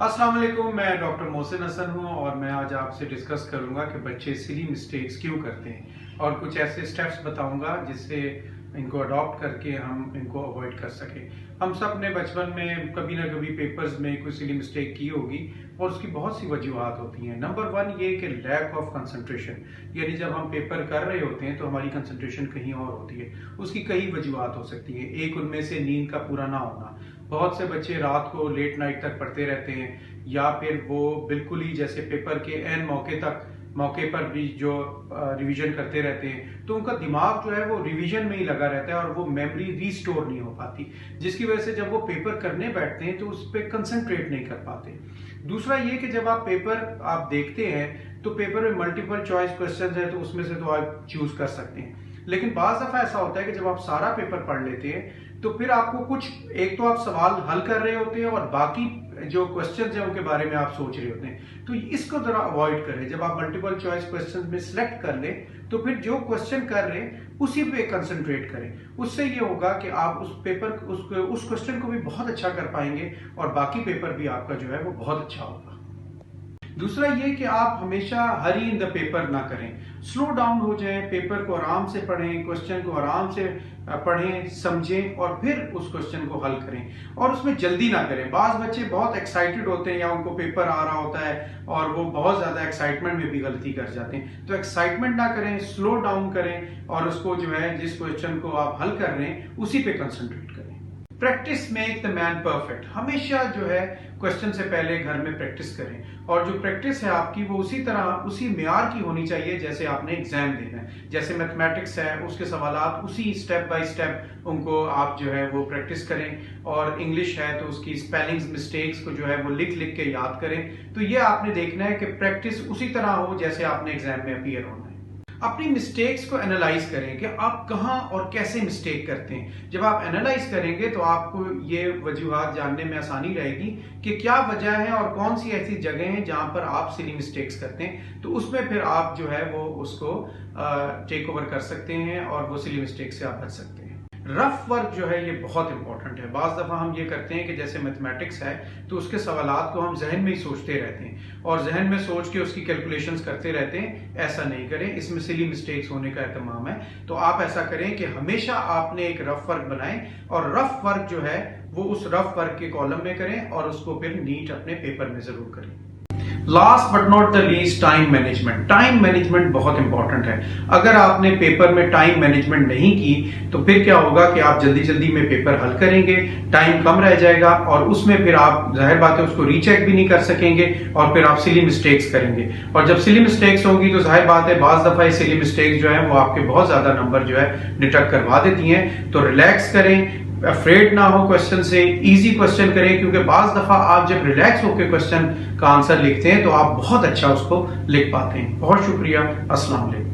अस्सलाम वालेकुम, मैं डॉक्टर मोहसिन हसन हूँ और मैं आज आपसे डिस्कस करूँगा कि बच्चे सिली मिस्टेक्स क्यों करते हैं और कुछ ऐसे स्टेप्स बताऊँगा जिससे इनको अडॉप्ट करके हम इनको अवॉइड कर सकें। हम सब ने बचपन में कभी ना कभी पेपर्स में कोई सिली मिस्टेक की होगी और उसकी बहुत सी वजूहात होती हैं। नंबर वन ये कि लैक ऑफ कंसंट्रेशन, यानी जब हम पेपर कर रहे होते हैं तो हमारी कंसंट्रेशन कहीं और होती है। उसकी कई वजूहात हो सकती हैं। एक उनमें से नींद का पूरा ना होना। बहुत से बच्चे रात को लेट नाइट तक पढ़ते रहते हैं या फिर वो बिल्कुल ही जैसे पेपर के एन मौके पर भी जो रिवीजन करते रहते हैं तो उनका दिमाग जो है वो रिवीजन में ही लगा रहता है और वो मेमोरी रीस्टोर नहीं हो पाती, जिसकी वजह से जब वो पेपर करने बैठते हैं तो उस पर कंसंट्रेट नहीं कर पाते। दूसरा ये कि जब आप पेपर देखते हैं तो पेपर में मल्टीपल चॉइस क्वेश्चंस है तो उसमें से तो आप चूज कर सकते हैं, लेकिन बाज़ दफा ऐसा होता है कि जब आप सारा पेपर पढ़ लेते हैं तो फिर आपको एक तो आप सवाल हल कर रहे होते हैं और बाकी जो क्वेश्चंस हैं उनके बारे में आप सोच रहे होते हैं। तो इसको जरा अवॉइड करें। जब आप मल्टीपल चॉइस क्वेश्चंस में सिलेक्ट कर लें तो फिर जो क्वेश्चन कर रहे हैं उसी पे कंसंट्रेट करें। उससे ये होगा कि आप उस क्वेश्चन को भी बहुत अच्छा कर पाएंगे और बाकी पेपर भी आपका जो है वो बहुत अच्छा होगा। दूसरा ये कि आप हमेशा हरी इन द पेपर ना करें, स्लो डाउन हो जाए, पेपर को आराम से पढ़ें, क्वेश्चन को आराम से पढ़ें, समझें और फिर उस क्वेश्चन को हल करें और उसमें जल्दी ना करें। बाज़ बच्चे बहुत एक्साइटेड होते हैं या उनको पेपर आ रहा होता है और वो बहुत ज़्यादा एक्साइटमेंट में भी गलती कर जाते हैं। तो एक्साइटमेंट ना करें, स्लो डाउन करें और उसको जो है जिस क्वेश्चन को आप हल कर रहे हैं उसी पे कंसंट्रेट करें। Practice make the man perfect. हमेशा जो है क्वेश्चन से पहले घर में प्रैक्टिस करें और जो प्रैक्टिस है आपकी वो उसी मेयार की होनी चाहिए जैसे आपने एग्जाम देना है। जैसे मैथमेटिक्स है उसके सवालात उसी स्टेप बाय स्टेप उनको आप जो है वो प्रैक्टिस करें और इंग्लिश है तो उसकी स्पेलिंग्स मिस्टेक्स को जो है वो लिख के याद करें। तो ये आपने देखना है कि प्रैक्टिस उसी तरह हो जैसे आपने एग्जाम में अपीयर होना है। अपनी मिस्टेक्स को एनालाइज करें कि आप कहां और कैसे मिस्टेक करते हैं। जब आप एनालाइज करेंगे तो आपको ये वजूहात जानने में आसानी रहेगी कि क्या वजह है और कौन सी ऐसी जगह हैं जहां पर आप सिली मिस्टेक्स करते हैं। तो उसमें फिर आप जो है वो उसको टेक ओवर कर सकते हैं और वो सिली मिस्टेक से आप बच सकते हैं। रफ वर्क जो है ये बहुत इंपॉर्टेंट है। बाज़ दफ़ा हम ये करते हैं कि जैसे मैथमेटिक्स है तो उसके सवालात को हम जहन में ही सोचते रहते हैं और जहन में सोच के उसकी कैलकुलेशंस करते रहते हैं। ऐसा नहीं करें, इसमें सिली मिस्टेक्स होने का एहतमाम है। तो आप ऐसा करें कि हमेशा आपने एक रफ वर्क बनाएं और रफ वर्क जो है वो उस रफ वर्क के कॉलम में करें और उसको फिर नीट अपने पेपर में जरूर करें। Last but not the least, time management. Time management बहुत इंपॉर्टेंट है। अगर आपने पेपर में टाइम मैनेजमेंट नहीं की तो फिर क्या होगा कि आप जल्दी जल्दी में पेपर हल करेंगे, टाइम कम रह जाएगा और उसमें फिर आप जाहिर बात है उसको रीचेक भी नहीं कर सकेंगे और फिर आप सिली मिस्टेक्स करेंगे और जब सिली मिस्टेक्स होंगी तो जाहिर बात है बाज़ दफा ये सिली मिस्टेक्स जो है वो आपके बहुत ज्यादा नंबर जो है डिटेक्ट करवा देती हैं। तो रिलैक्स करें, अफ्रेड ना हो क्वेश्चन से, इजी क्वेश्चन करें क्योंकि बाज़ दफा आप जब रिलैक्स होकर क्वेश्चन का आंसर लिखते हैं तो आप बहुत अच्छा उसको लिख पाते हैं। बहुत शुक्रिया। अस्सलाम वालेकुम।